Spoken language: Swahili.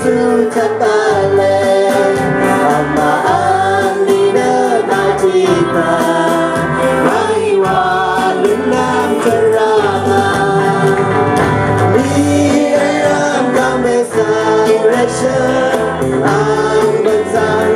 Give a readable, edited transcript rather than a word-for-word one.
Yesu takale Amaan di negara kita Mahiwa dalam terangan Di dalam kami sang Ang bansang